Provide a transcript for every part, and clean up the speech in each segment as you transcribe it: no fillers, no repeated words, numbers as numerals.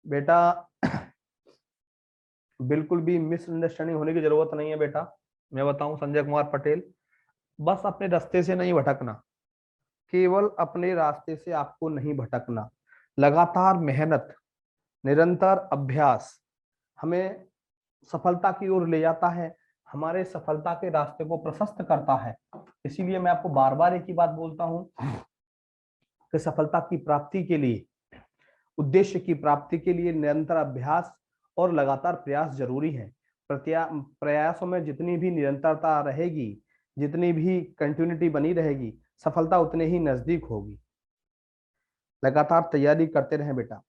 बेटा बिल्कुल भी मिसअंडरस्टैंडिंग होने की जरूरत नहीं है बेटा। मैं बताऊं संजय कुमार पटेल, बस अपने रास्ते से नहीं भटकना, केवल अपने रास्ते से आपको नहीं भटकना। लगातार मेहनत, निरंतर अभ्यास हमें सफलता की ओर ले जाता है, हमारे सफलता के रास्ते को प्रशस्त करता है। इसीलिए मैं आपको बार बार एक ही बात बोलता हूं कि सफलता की प्राप्ति के लिए, उद्देश्य की प्राप्ति के लिए निरंतर अभ्यास और लगातार प्रयास जरूरी है। प्रयासों में जितनी भी निरंतरता रहेगी, जितनी भी कंटिन्यूटी बनी रहेगी, सफलता उतने ही नजदीक होगी। लगातार तैयारी करते रहें बेटा।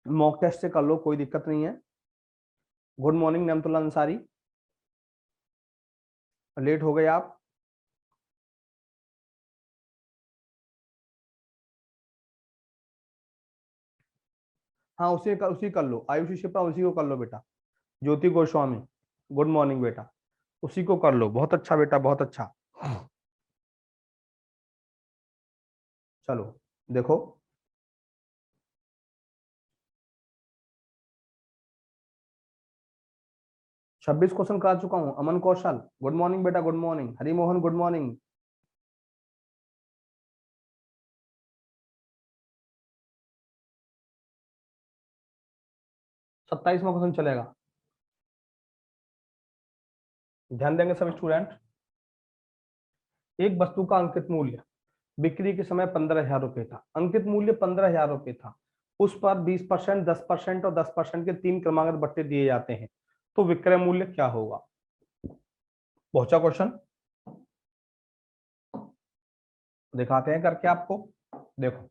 मॉक टेस्ट से कर लो, कोई दिक्कत नहीं है। Good morning Nematullah Ansari, late हो गए आप। हाँ उसी कर लो, आयुषी शिप्रा उसी को कर लो बेटा। ज्योति गोस्वामी, गुड मॉर्निंग बेटा, उसी को कर लो। बहुत अच्छा बेटा, बहुत अच्छा। चलो देखो, 26 क्वेश्चन करा चुका हूं। अमन कौशल, गुड मॉर्निंग बेटा, good morning. Harimohan, good morning. 27वां क्वेश्चन चलेगा, ध्यान देंगे सब स्टूडेंट। एक वस्तु का अंकित मूल्य बिक्री के समय 15,000 रुपए था। अंकित मूल्य 15,000 रुपए था, उस पर 20%, 10% और 10% के 3 क्रमागत बट्टे दिए जाते हैं, तो विक्रय मूल्य क्या होगा? पहुंचा क्वेश्चन, दिखाते हैं करके आपको। देखो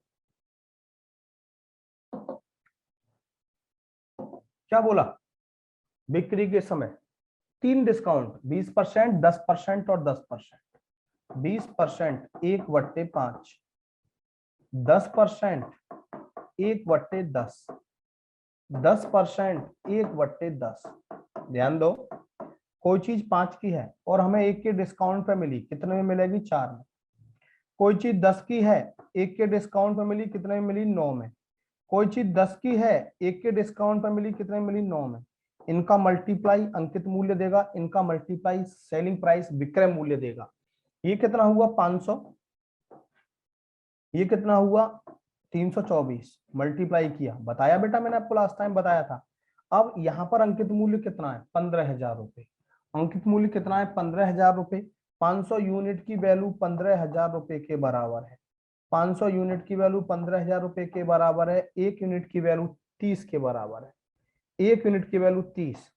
क्या बोला, बिक्री के समय 3 डिस्काउंट, 20%, 10% और 10%। 20% 1/5, 10% 1/10, 10% 1/10। ध्यान दो, कोई चीज 5 की है और हमें 1 के डिस्काउंट पे मिली, कितने में मिलेगी? 4 में। कोई चीज 10 की है, 1 के डिस्काउंट पे मिली, कितने में मिली? 9 में। कोई चीज 10 की है, 1 के डिस्काउंट पे मिली, कितने में मिली? 9 में। इनका मल्टीप्लाई अंकित मूल्य देगा, इनका मल्टीप्लाई सेलिंग प्राइस विक्रय मूल्य देगा। ये कितना हुआ? 500। ये कितना हुआ? 324। मल्टीप्लाई किया, बताया बेटा मैंने आपको लास्ट टाइम बताया था। अब यहाँ पर अंकित मूल्य कितना है? 15,000 रुपए। अंकित मूल्य कितना है? 15,000 रुपए। 500 यूनिट की वैल्यू 15,000 रुपए के बराबर है। 500 यूनिट की वैल्यू 15,000 रुपए के बराबर है। 1 यूनिट की वैल्यू 30 के बराबर है। 1 यूनिट की वैल्यू 30,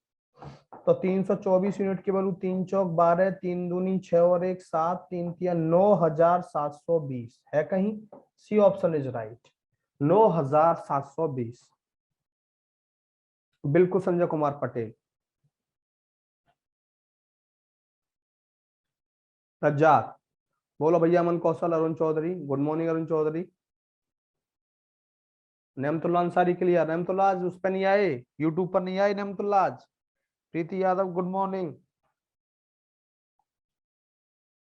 तो 324 यूनिट की वैल्यू 3 चौक 12, 3 दूनी 6 और 1 7, 3 तिया 9,720 है कहीं? C option is right, 9,720। बिल्कुल संजय कुमार पटेल। रज्जाक, बोलो भैया। Aman Kaushal, Arun Chaudhary, good morning Arun Chaudhary. Nematullah Ansari clear? Nematullah आज उस पर नहीं आए, यूट्यूब पर नहीं आए नेमतुल्ला आज। प्रीति यादव, गुड मॉर्निंग,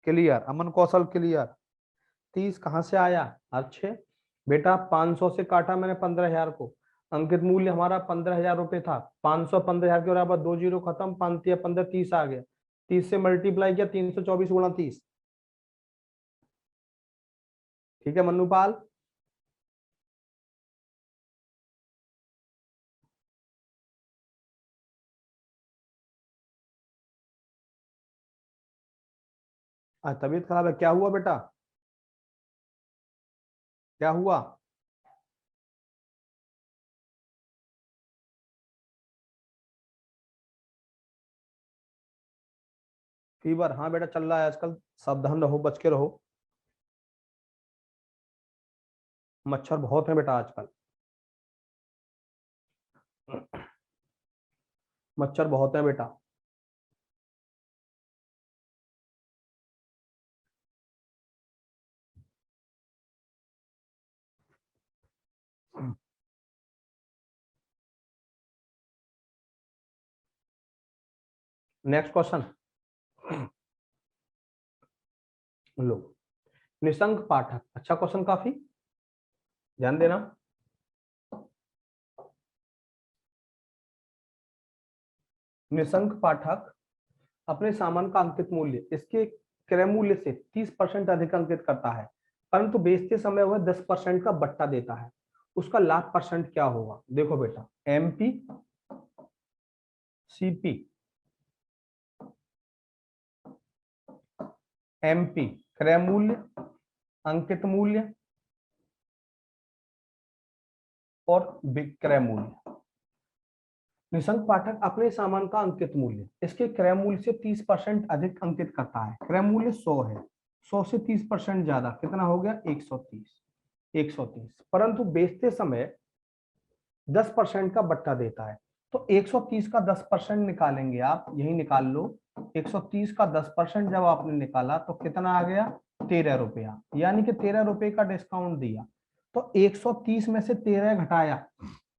क्लियर। अमन कौशल क्लियर। 30 कहां से आया? अच्छे बेटा, 500 से काटा मैंने 15,000 को। अंकित मूल्य हमारा 15,000 रुपए था। 500 15,000 के बराबर, 2 जीरो खत्म, 5 या 15, 30 आ गया। 30 से मल्टीप्लाई किया, 324 गुणा 30। ठीक है मन्नूपाल। तबीयत खराब है? क्या हुआ बेटा, क्या हुआ? फीवर? हाँ बेटा चल रहा है आजकल, सावधान रहो, बच के रहो। मच्छर बहुत है बेटा आजकल, मच्छर बहुत है बेटा। नेक्स्ट क्वेश्चन लो। निशंक पाठक, अच्छा क्वेश्चन काफी। ध्यान देना। निशंक पाठक अपने सामान का अंकित मूल्य इसके क्रय मूल्य से 30% अधिक अंकित करता है, परंतु बेचते समय वह 10% का बट्टा देता है, उसका लाभ परसेंट क्या होगा? देखो बेटा, एमपी सीपी, एमपी क्रय मूल्य, अंकित मूल्य और विक्रय मूल्य। निशंक पाठक अपने सामान का अंकित मूल्य इसके क्रय मूल्य से 30% अधिक अंकित करता है। क्रय मूल्य 100 है, 100 से 30% ज्यादा, कितना हो गया? 130। परंतु बेचते समय 10% का बट्टा देता है, तो 130 का 10% निकालेंगे आप, यही निकाल लो। 130 का 10% जब आपने निकाला तो कितना आ गया? 13 रुपया, यानी कि 13 रुपए का डिस्काउंट दिया। तो 130 में से 13 घटाया,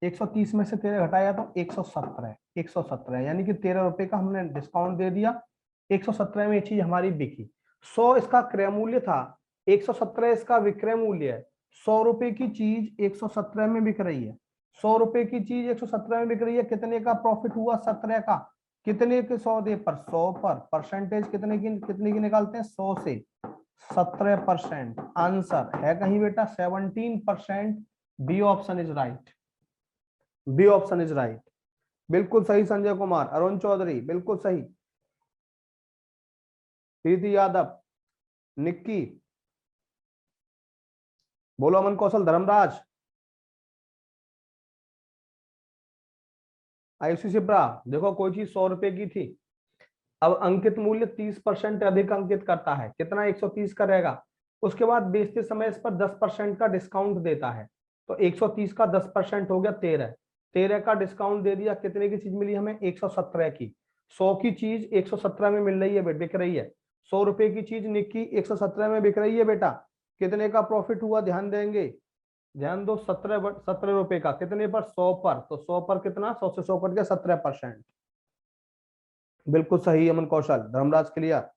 130 में से 13 घटाया तो 117, यानी कि 13 रुपए का हमने डिस्काउंट दे दिया। 117 में ये चीज हमारी बिकी। 100 इसका क्रय मूल्य था, 117 इसका विक्रय मूल्य है। 100 रुपए की चीज 117 में बिक रही है, 100 रुपए की चीज 117 में बिक रही है। कितने का प्रॉफिट हुआ? 17 का। कितने के 100 दे पर? 100 पर। परसेंटेज कितने की निकालते हैं? 100 से 17%। आंसर है कहीं बेटा 17%। B option is right, B option is right. बिल्कुल सही संजय कुमार, अरुण चौधरी बिल्कुल सही, प्रीति यादव, निक्की, बोलो अमन कौशल, धर्मराज, आयुषी शिप्रा। देखो कोई चीज 100 रुपए की थी, अब अंकित मूल्य 30% अधिक अंकित करता है, कितना? 130 का रहेगा। उसके बाद बेचते समय इस पर 10% का डिस्काउंट देता है, तो 130 का 10% हो गया 13, 13 का डिस्काउंट दे दिया। कितने की चीज मिली हमें? 117 की। 100 की चीज 117 में मिल रही है, बिक रही है। 100 रुपए की चीज निक्की 117 में बिक रही है बेटा। कितने का प्रॉफिट हुआ? ध्यान देंगे, ध्यान दो। 17 रुपए का, कितने पर? 100 पर। तो 100 पर कितना? 100 से 100 कट गया, 17%। बिल्कुल सही अमन कौशल, धर्मराज क्लियर।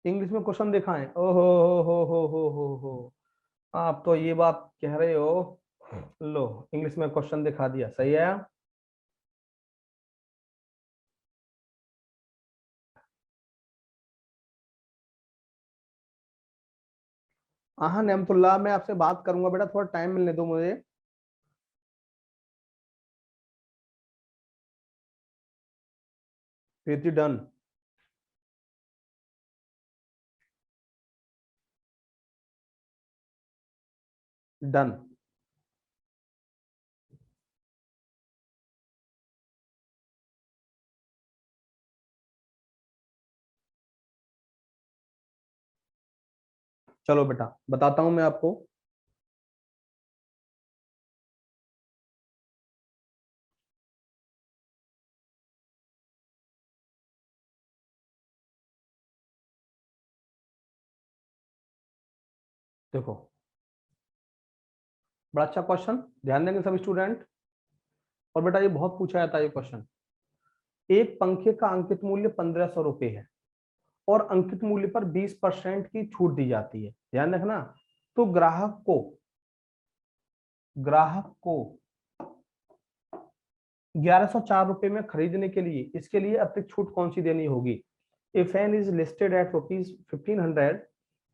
इंग्लिश में क्वेश्चन दिखाएं। ओहो हो, आप तो ये बात कह रहे हो। लो इंग्लिश में क्वेश्चन दिखा दिया, सही है। हाँ नेमतुल्ला, मैं आपसे बात करूंगा बेटा, थोड़ा टाइम मिलने दो मुझे। प्रीति डन, डन। चलो बेटा बताता हूं मैं आपको। देखो बड़ा अच्छा क्वेश्चन, ध्यान देंगे सब स्टूडेंट। और बेटा ये बहुत पूछा जाता है ये क्वेश्चन। एक पंखे का अंकित मूल्य 1500 रुपए है और अंकित मूल्य पर 20% की छूट दी जाती है, ध्यान रखना। तो ग्राहक को 1104 रुपए में खरीदने के लिए इसके लिए अतिरिक्त छूट कौन सी देनी होगी? A fan is listed at rupees 1500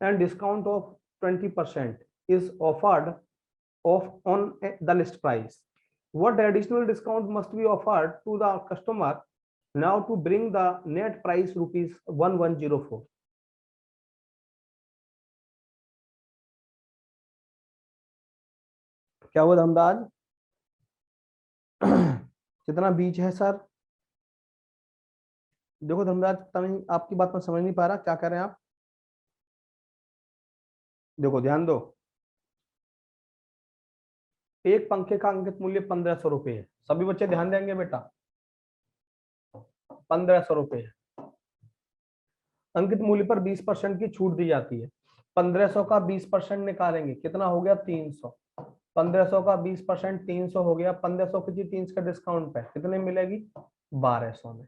and discount of 20% is offered on the list price. What additional discount must be offered to the customer now to bring the net price rupees 1104? क्या हुआ धमदाज? कितना बीच है sir? देखो धर्मराज, पता नहीं आपकी बात में समझ नहीं पा रहा, क्या कह रहे हैं आप? देखो ध्यान दो, एक पंखे का अंकित मूल्य 1500 रुपए है, सभी बच्चे ध्यान देंगे बेटा। 1500 रुपए है, अंकित मूल्य पर 20% की छूट दी जाती है। 1500 का 20% निकालेंगे, कितना हो गया? 300। 1500 का 20% 300 हो गया। 1500 की चीज 300 का डिस्काउंट पे कितने मिलेगी? 1200 में।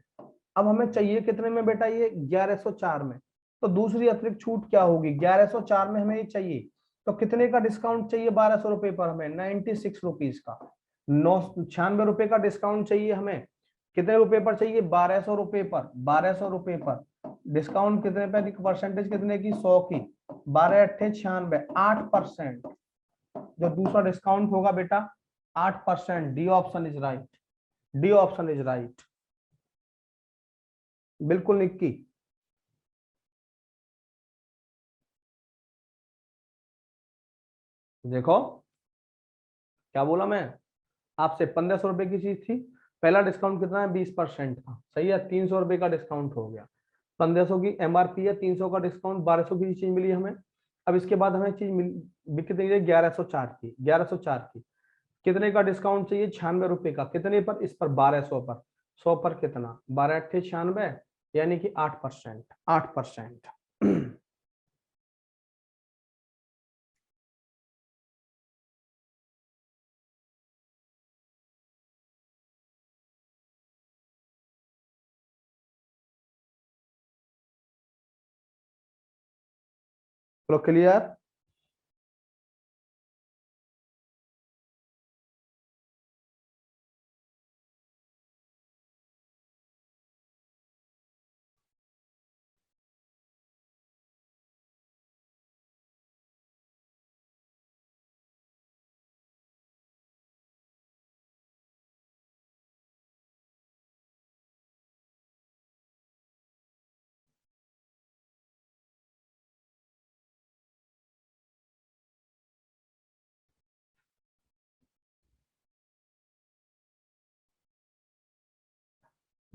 अब हमें चाहिए कितने में बेटा? ये 1104 में। तो दूसरी अतिरिक्त छूट क्या होगी? 1104 में हमें ये चाहिए, तो कितने का डिस्काउंट चाहिए 1200 रुपए पर हमें? 96 रुपीज का। 96 रुपए का डिस्काउंट चाहिए हमें। कितने रुपए पर चाहिए? 1200 रुपए पर। 1200 रुपए पर डिस्काउंट कितने पे? परसेंटेज कितने की? 100 की। 12 अट्ठे 96, 8%। जो दूसरा डिस्काउंट होगा बेटा 8%। D option is right. D option is right. बिल्कुल निक्की। देखो क्या बोला मैं आपसे, 1500 रुपए की चीज थी, पहला डिस्काउंट कितना है? 20% का। सही है, 300 रुपए का डिस्काउंट हो गया। 1500 की एमआरपी है, 300 का डिस्काउंट, 1200 की चीज मिली हमें। अब इसके बाद हमें चीज कितनी है? 1104 की। 1104 की कितने का डिस्काउंट चाहिए? 96 रुपए का। कितने पर? इस पर 1200 पर। 100 पर कितना? 12 अट्ठे 96, यानी कि 8%। 8%। तो क्लियर?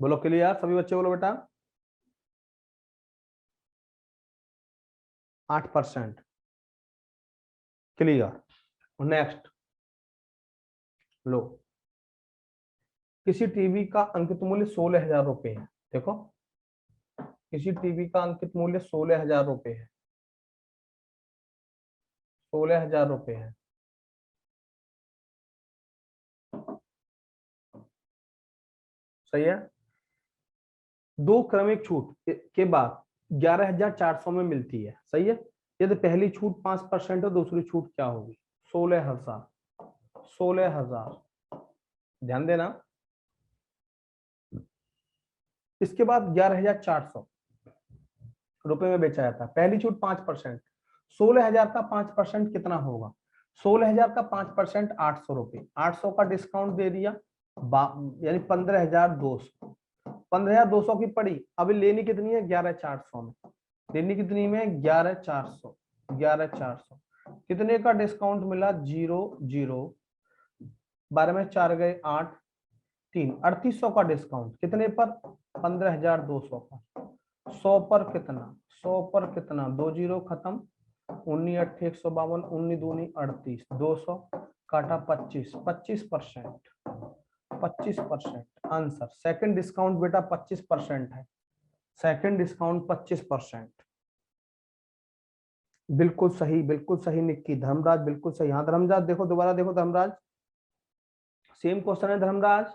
बोलो क्लियर सभी बच्चे, बोलो बेटा। 8%। क्लियर। नेक्स्ट लो, किसी टीवी का अंकित मूल्य 16,000 रुपए है। देखो किसी टीवी का अंकित मूल्य 16,000 रुपए है। 16,000 रुपए है। सही है। दो क्रमिक छूट के बाद 11,400 में मिलती है। सही है। यदि पहली छूट 5% है, दूसरी छूट क्या होगी? 16,000। 16,000। ध्यान देना। इसके बाद 11,400 रुपए में बेचा जाता है। पहली छूट 5%। 16,000 का 5% कितना होगा? 16,000 का 5% 800 रुपए। 800 का डिस्काउंट दे दिया, यानी 15,200। 15,200 की पड़ी। अभी लेनी कितनी है? 11,400 में। लेनी कितनी में? 11,400। 11,400 कितने का डिस्काउंट मिला? 0 0। 12 में 4 गए 8, 3, 3800 का डिस्काउंट। कितने पर? 15,200 पर। 100 पर कितना? 100 पर कितना? 2 जीरो खत्म। 19 अट्ठे 152, 19 दूनी 38, 200 काटा 25, 25%। 25% आंसर। सेकंड डिस्काउंट बेटा 25% है। Second discount 25%। बिल्कुल सही, बिल्कुल सही निक्की। धर्मराज बिल्कुल सही। हाँ धर्मराज देखो, दोबारा देखो धर्मराज। सेम क्वेश्चन है धर्मराज।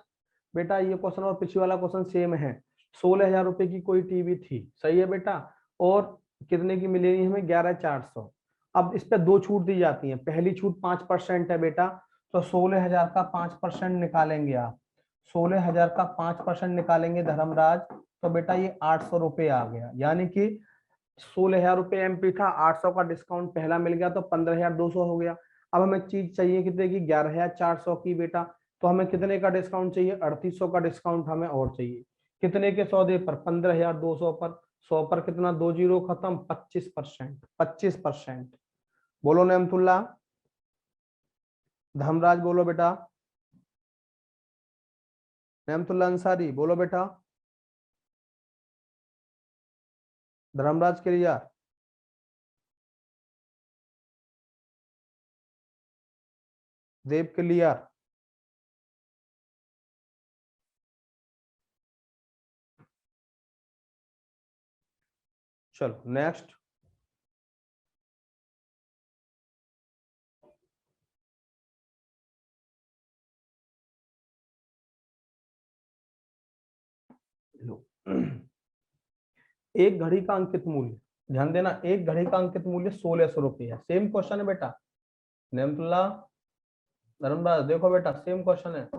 बेटा ये क्वेश्चन और पिछले वाला क्वेश्चन सेम है। 16,000 रुपए की कोई टीवी थी। सही है बेटा। और कितने की मिलेगी हमें? 11,400। अब इस पे दो छूट दी जाती है। पहली छूट 5% है बेटा, तो 16,000 का 5% निकालेंगे आप। 16,000 का 5% निकालेंगे धर्मराज, तो बेटा ये 800 रुपए आ गया। यानी कि 16,000 रुपए एमपी था, 800 का डिस्काउंट पहला मिल गया, तो 15,200 हो गया। अब हमें चीज चाहिए कितने की? 11,400 की बेटा। तो हमें कितने का डिस्काउंट चाहिए? 3800 का डिस्काउंट हमें और चाहिए। कितने के सौदे पर? 15,200 पर। 100 पर कितना? 2 जीरो खत्म। 25%। 25%। बोलो नेमतुल्ला। धर्मराज बोलो बेटा। नेमतुल्ला अंसारी बोलो बेटा। धर्मराज क्लियर? देव क्लियर? चलो नेक्स्ट। लो एक घड़ी का अंकित मूल्य ध्यान देना, एक घड़ी का अंकित मूल्य 1600 रुपये है। सेम क्वेश्चन है बेटा, नेमतुल्ला धर्मराज, देखो बेटा सेम क्वेश्चन है।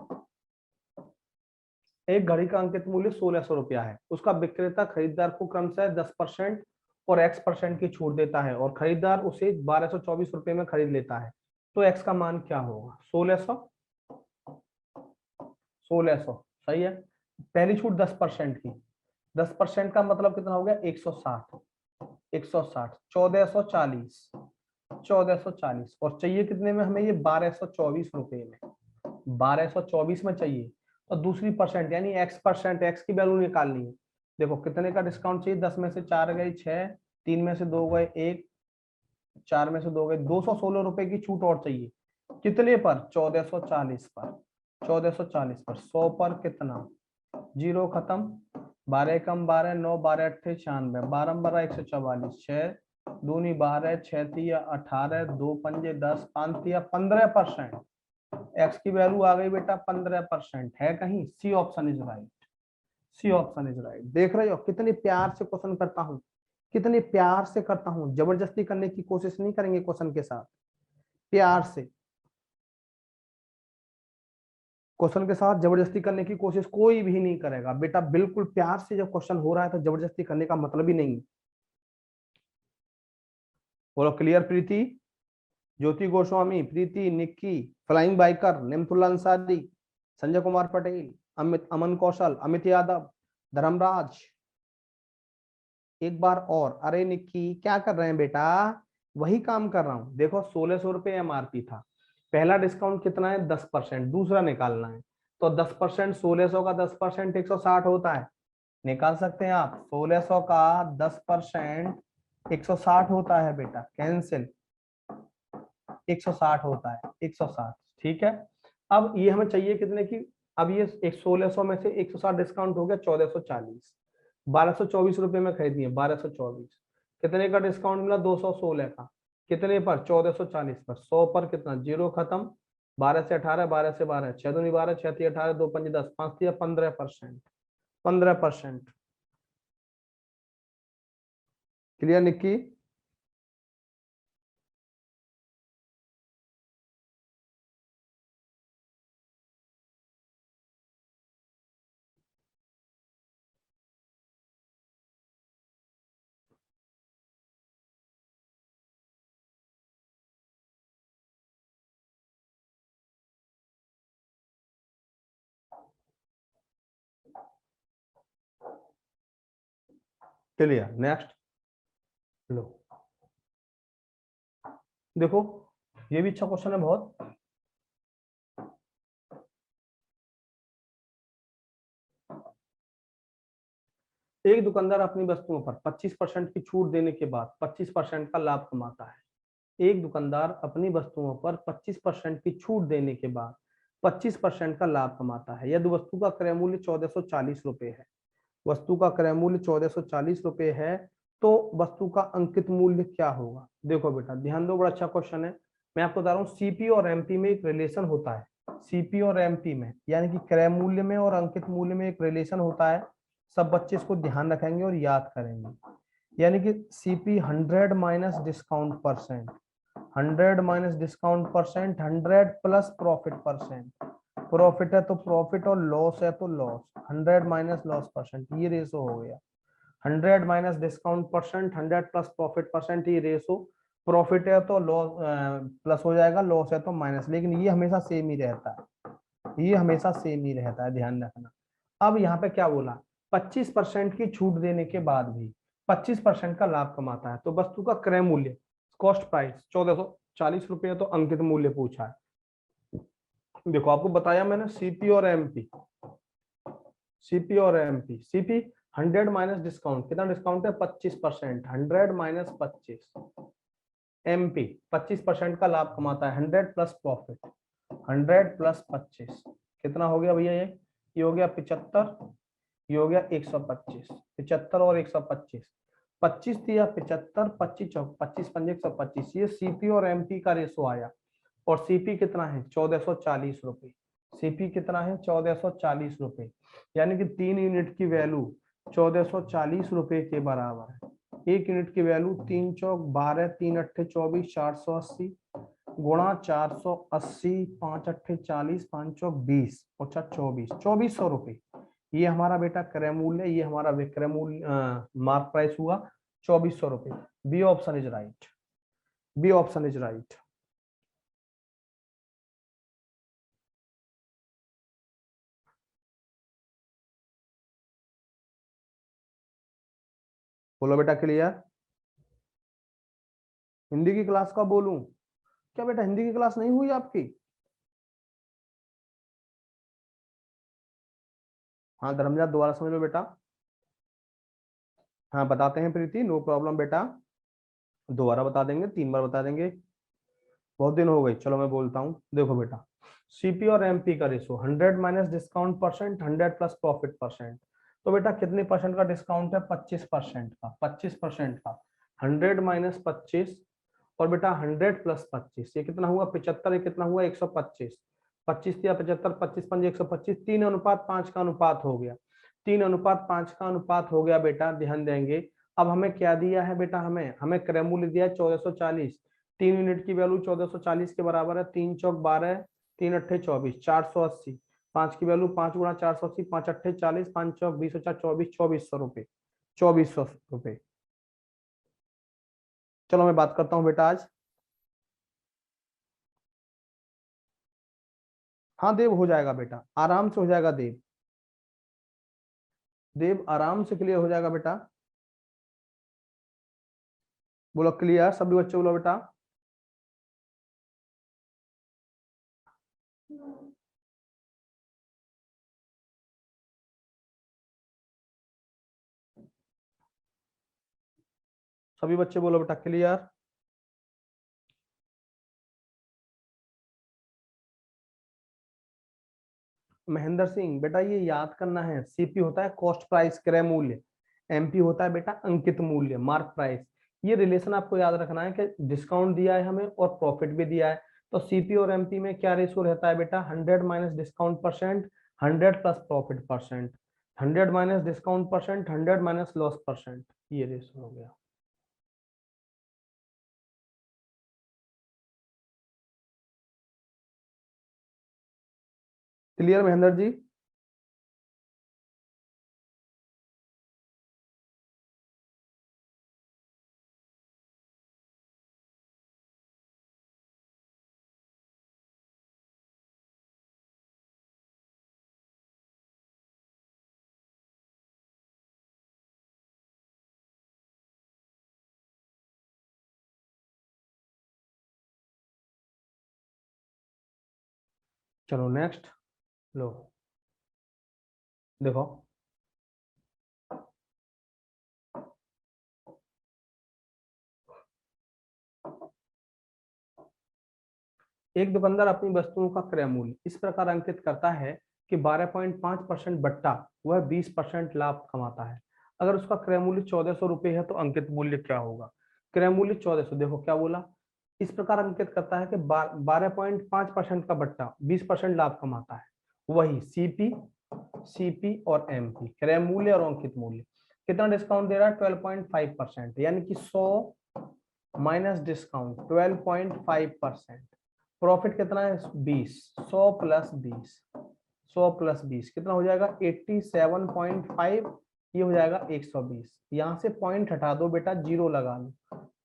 एक घड़ी का अंकित मूल्य 1600 रुपया है, उसका विक्रेता खरीदार को क्रमशः 10% और x% की छूट देता है और खरीदार उसे 1224 रुपये में खरीद लेता है, तो x का मान क्या होगा? 1600 सही है। पहली छूट 10% की, 10% का मतलब कितना हो गया? 160, 1440, 1440 और चाहिए कितने में हमें? ये 1224 रुपए में, 1224 में चाहिए। और दूसरी परसेंट यानी x%, x की वैल्यू निकालनी है। देखो कितने का डिस्काउंट चाहिए? 10 में से 4 गए 6, 3 में से 2 गए 1, 4 में से 2 गए 216 रुपए की छूट और चाहिए। कितने पर? 1440 पर, 1440 पर। 100 पर कितना? जीरो खत्म, 12 कम 12, 9 12 अट्ठे 96, 12 12 144, 6 दूनी 12, 6 तिया 18, 2 पंजे 10, 5 तिया 15%। एक्स की वैल्यू आ गई बेटा 15%। है कहीं? C option is right, C option is right. देख रहे हो कितने प्यार से क्वेश्चन करता हूं, कितने प्यार से करता हूं। जबरदस्ती करने की कोशिश नहीं करेंगे क्वेश्चन के साथ, प्यार से। क्वेश्चन के साथ जबरदस्ती करने की कोशिश कोई भी नहीं करेगा बेटा। बिल्कुल प्यार से जब क्वेश्चन हो रहा है तो जबरदस्ती करने का मतलब ही नहीं। बोलो क्लियर? प्रीति, ज्योति गोस्वामी, प्रीति, निक्की, फ्लाइंग बाइकर, नेमतुल्ला अंसारी, संजय कुमार पटेल, अमित, अमन कौशल, अमित यादव, धर्मराज। एक बार और। अरे निक्की क्या कर रहे हैं बेटा? वही काम कर रहा हूं। देखो 1600 रुपये एमआरपी था, पहला डिस्काउंट कितना है? 10%, दूसरा निकालना है। तो 10%, 1600 का 10% 160 होता है, निकाल सकते हैं आप। 1600 का 10% 160 होता है बेटा, कैंसिल, 160 होता है, 160। ठीक है। अब ये हमें चाहिए कितने की? अब ये 1600 में से 160 डिस्काउंट हो गया 1440, 1224 रुपए में खरीदी है, 1224। कितने का डिस्काउंट मिला? 216 का। कितने पर? 1440 पर। 100 पर कितना? जीरो खत्म, 12 से 18, 12 से 12, 6 दूनी 12, 6 3 18, 2 5 10, 5 3 15%, 15%। क्लियर निक्की? क्लियर। नेक्स्ट लो, देखो ये भी अच्छा क्वेश्चन है बहुत। एक दुकानदार अपनी वस्तुओं पर 25% की छूट देने के बाद 25% का लाभ कमाता है। एक दुकानदार अपनी वस्तुओं पर 25% की छूट देने के बाद 25% का लाभ कमाता है। यदि वस्तु का क्रय मूल्य 1440 रुपए है, वस्तु का क्रय मूल्य 1440 रुपए है, तो वस्तु का अंकित मूल्य क्या होगा? देखो बेटा ध्यान दो, बड़ा अच्छा क्वेश्चन है। मैं आपको बता रहा हूँ सीपी और एमपी में एक रिलेशन होता है। सीपी और एमपी में यानी कि क्रय मूल्य में और अंकित मूल्य में एक रिलेशन होता है। सब बच्चे इसको ध्यान रखेंगे और याद करेंगे। यानी कि CP 100 minus discount percent, 100 minus discount percent, 100 plus profit percent. Profit है तो प्रॉफिट और लॉस है तो लॉस, 100 माइनस लॉस परसेंट, ये रेशो हो गया। 100 minus discount percent, 100 plus profit percent, ये रेशो। प्रॉफिट है तो लॉस प्लस हो जाएगा, लॉस है तो माइनस, लेकिन ये हमेशा सेम ही रहता है, ये हमेशा सेम ही रहता है, ध्यान रखना। अब यहाँ पे क्या बोला? 25% की छूट देने के बाद भी 25% का लाभ कमाता है, तो वस्तु का क्रय मूल्य, कॉस्ट प्राइस 1440 रुपये, तो अंकित मूल्य पूछा है। देखो आपको बताया मैंने सीपी और एमपी, सीपी और एमपी। सीपी 100 माइनस डिस्काउंट, कितना डिस्काउंट है? 25%, 100 माइनस 25। एमपी 25% का लाभ कमाता है, 100 प्लस प्रॉफिट, 100 प्लस 25 कितना हो गया भैया? ये हो गया 75, ये हो गया 125। 75 और 125, 25 दिया 75, 25 चौक 25 पंजे 125। ये सीपी और एमपी का रेशो आया। और सीपी कितना है? 1440 रुपए। सीपी कितना है? 1440 रुपए। यानी कि 3 यूनिट की वैल्यू 1440 रुपए के बराबर है। एक यूनिट की वैल्यू 3 × 4 = 12, 3 × 8 = 24, 480 गुणा 480, 5 × 8 = 40, 5 × 20 और 24, 2400 रुपये। ये हमारा बेटा क्रय मूल्य, ये हमारा विक्रय मूल्य मार्क प्राइस हुआ 2400 रुपये। B option is right, B option is right. बोलो बेटा क्लियर। हिंदी की क्लास का बोलूं क्या बेटा? हिंदी की क्लास नहीं हुई आपकी? हाँ धर्मजात दोबारा समझ लो बेटा। हाँ बताते हैं प्रीति, नो प्रॉब्लम बेटा, दोबारा बता देंगे, 3 बार बता देंगे, बहुत दिन हो गई। चलो मैं बोलता हूँ, देखो बेटा, सीपी और एमपी का ratio 100 minus discount percent, 100 plus profit percent. तो बेटा कितने परसेंट का डिस्काउंट है? 25% का, 25% का। 100 माइनस 25 और बेटा 100 प्लस 25, ये कितना हुआ? 75। ये कितना हुआ? 125। 25 या 75, 25 पंजे 125, 3:5 का अनुपात हो गया। 3:5 का अनुपात हो गया बेटा, ध्यान देंगे। अब हमें क्या दिया है बेटा? हमें हमें क्रय मूल्य दिया है 1440। 3 यूनिट की वैल्यू 1440 के बराबर है। 3 × 4 = 12, 3 × 8 = 24, 480। 5 की वैल्यू 5 × 480, 5 × 8 = 40, 5 × 20 = 24, 2400 रुपये, 2400 रुपये। चलो मैं बात करता हूँ बेटा आज। हाँ देव हो जाएगा बेटा, आराम से हो जाएगा देव, देव आराम से क्लियर हो जाएगा बेटा। बोलो क्लियर सभी बच्चे, बोलो बेटा। सभी बच्चे बोलो बेटा क्लियर। महेंद्र सिंह बेटा ये याद करना है, सीपी होता है कॉस्ट प्राइस क्रय मूल्य, एमपी होता है बेटा अंकित मूल्य मार्क प्राइस। ये रिलेशन आपको याद रखना है कि डिस्काउंट दिया है हमें और प्रॉफिट भी दिया है। तो सीपी और एमपी में क्या रेशो रहता है बेटा? 100 minus discount percent, 100 plus profit percent. 100 minus discount percent, 100 minus loss percent, ये रेशो हो गया। क्लियर महेंद्र जी? चलो नेक्स्ट लो, देखो एक दुकानदार अपनी वस्तुओं का क्रय मूल्य इस प्रकार अंकित करता है कि 12.5% बट्टा वह 20% लाभ कमाता है। अगर उसका क्रय मूल्य 1400 रुपये है तो अंकित मूल्य क्या होगा? क्रय मूल्य 1400, देखो क्या बोला, इस प्रकार अंकित करता है कि 12.5% का बट्टा 20% लाभ कमाता है। वही सीपी, सीपी और एमपी, क्रय मूल्य और अंकित मूल्य। कितना डिस्काउंट दे रहा है? 12.5%, यानी कि 100 माइनस डिस्काउंट 12.5%। प्रॉफिट कितना है? 20। 100 प्लस 20, 100 प्लस 20 कितना हो जाएगा? 87.5। ये हो जाएगा 120। यहाँ से पॉइंट हटा दो बेटा, जीरो लगा लो।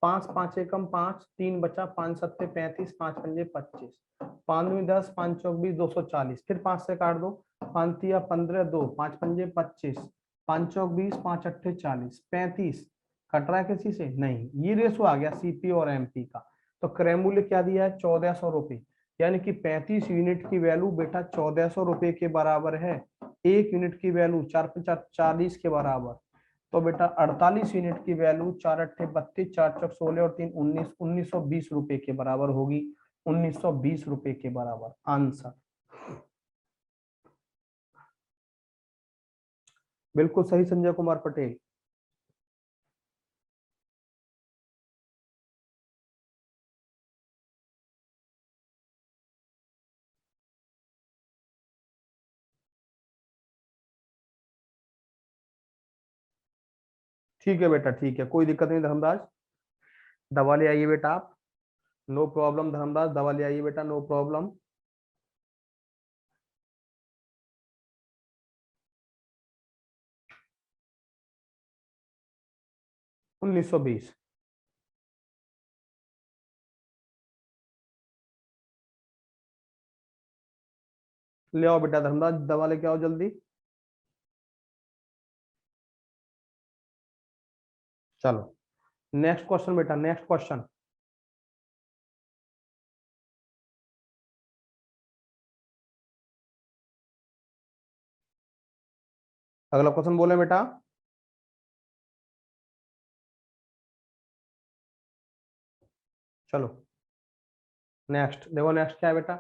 5 5 एकम 5, 3 बचा, 5 सत्ते 35, 5 पंजे 25, 5 दूनी 10, 5 चौक 20, 240। फिर 5 से काट दो, 5 तिया 15, 2 5 पंजे 25, 5 चौक 20, 5 अट्ठे 40, 35। कट रहा है किसी से? नहीं। ये रेशो आ गया सीपी और एमपी का। तो क्रय मूल्य क्या दिया है? 1400 रुपये, यानी कि 35 यूनिट की वैल्यू बेटा 1400 रुपये के बराबर है। एक यूनिट की वैल्यू 4×5 = 40 के बराबर। तो बेटा 48 यूनिट की वैल्यू 4×8 = 32, 4×4 = 16 और 3 19, 1920 रुपये के बराबर होगी। 1920 रुपये के बराबर आंसर। बिल्कुल सही संजय कुमार पटेल। ठीक है बेटा, ठीक है, कोई दिक्कत नहीं धर्मराज, दवा ले आइए बेटा आप। नो प्रॉब्लम धर्मराज, दवा ले आइए बेटा, नो प्रॉब्लम। उन्नीस सौ बीस। ले आओ बेटा धर्मराज, दवा लेके आओ जल्दी। चलो नेक्स्ट क्वेश्चन बेटा, नेक्स्ट क्वेश्चन। अगला क्वेश्चन बोले बेटा। चलो नेक्स्ट देखो, नेक्स्ट क्या है बेटा।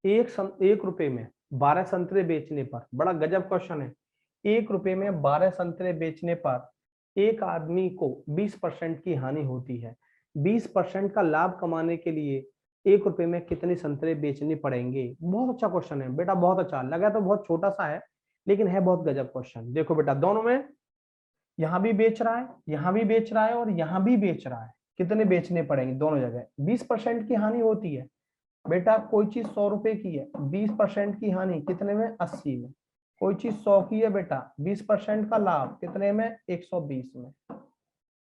एक रुपए में 12 संतरे बेचने पर, बड़ा गजब क्वेश्चन है। 1 रुपए में 12 संतरे बेचने पर एक आदमी को 20% की हानि होती है। 20% का लाभ कमाने के लिए 1 रुपए में कितने संतरे बेचने पड़ेंगे? बहुत अच्छा क्वेश्चन है बेटा, बहुत अच्छा लगा, तो बहुत छोटा सा है लेकिन है बहुत गजब क्वेश्चन। देखो बेटा, दोनों में यहां भी बेच रहा है, यहां भी बेच रहा है और यहां भी बेच रहा है। कितने बेचने पड़ेंगे दोनों जगह? 20% की हानि होती है बेटा। कोई चीज 100 रुपए की है, 20% की हानि कितने में? 80 में। कोई चीज 100 की है बेटा, 20% का लाभ कितने में? 120 में।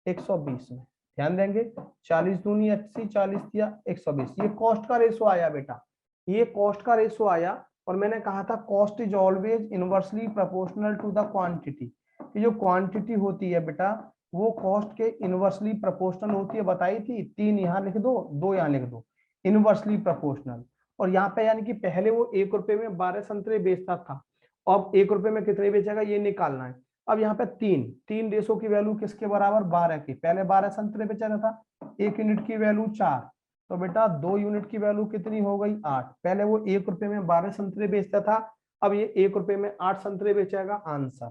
120 में, ध्यान देंगे। 40 दूनी 80, 40 दिया 120। ये कॉस्ट का रेशो आया बेटा, ये कॉस्ट का रेशो आया। और मैंने कहा था cost is always inversely proportional to the quantity. कि जो क्वांटिटी होती है बेटा वो कॉस्ट के इनवर्सली प्रोपोर्शनल होती है, बताई थी। 3 यहाँ लिख दो, 2 यहाँ लिख दो, इनवर्सली प्रोपोर्शनल। और यहाँ पे यानी कि पहले वो 1 रुपए में 12 संतरे बेचता था, अब 1 रुपए में कितने बेचेगा ये निकालना है। अब यहाँ पे तीन रेशो की वैल्यू किसके बराबर? 12 की। पहले 12 संतरे बेचा रहा था, 1 यूनिट की वैल्यू 4, तो बेटा 2 यूनिट की वैल्यू कितनी हो गई? 8। पहले वो 1 रुपए में 12 संतरे बेचता था, अब ये 1 रुपए में 8 संतरे बेचेगा। आंसर,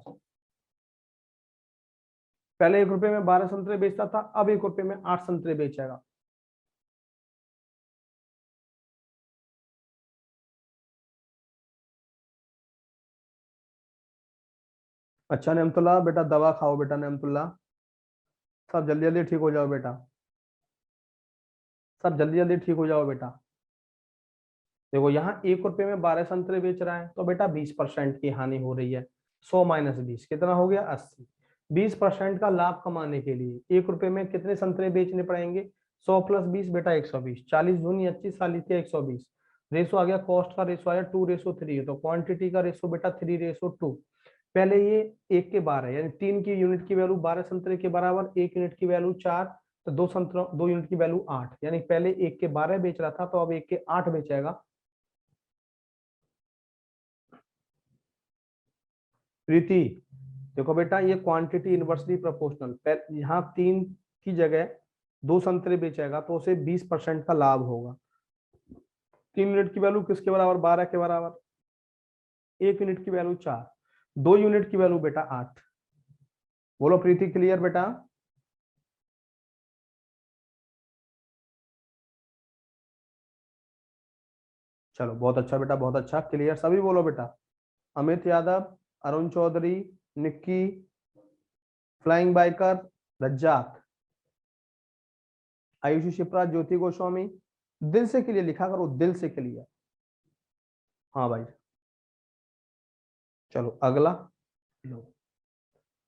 पहले 1 रुपए में 12 संतरे बेचता था, अब 1 रुपए में 8 संतरे बेचेगा। अच्छा नेमतुल्ला बेटा, दवा खाओ बेटा नेमतुल्ला, सब जल्दी जल्दी ठीक हो जाओ बेटा, सब जल्दी जल्दी ठीक हो जाओ बेटा। देखो यहाँ 1 रुपए में 12 संतरे बेच रहा है तो बेटा 20% की हानि हो रही है। 100 माइनस 20 कितना हो गया? 80। 20% का लाभ कमाने के लिए 1 रुपए में कितने संतरे बेचने पड़ेंगे? 100 प्लस 20 बेटा 120। 40 दूनी 25, 40 के 120। रेशो आ गया, कॉस्ट का रेशो आया 2:3, तो क्वांटिटी का रेशो बेटा 3:2। पहले ये 1 के 12 यानी 3 की यूनिट की वैल्यू 12 संतरे के बराबर, 1 यूनिट की वैल्यू 4, तो 2 यूनिट की वैल्यू 8, यानी पहले 1 के 12 बेच रहा था तो अब 1 के 8 बेचेगा। प्रीति देखो बेटा, ये क्वांटिटी इनवर्सली प्रोपोर्शनल, यहाँ 3 की जगह 2 संतरे बेचेगा तो उसे 20% का लाभ होगा। 3 यूनिट की वैल्यू किसके बराबर? 12 के बराबर। 1 यूनिट की वैल्यू 4, 2 यूनिट की वैल्यू बेटा 8। बोलो प्रीति, क्लियर बेटा? चलो बहुत अच्छा बेटा, बहुत अच्छा, क्लियर सभी बोलो बेटा। अमित यादव, अरुण चौधरी, निक्की, फ्लाइंग बाइकर, रज्जाक, आयुषी शिप्रा, ज्योति गोस्वामी। दिल से क्लियर लिखा करो, दिल से क्लियर। हाँ भाई। चलो अगला लो।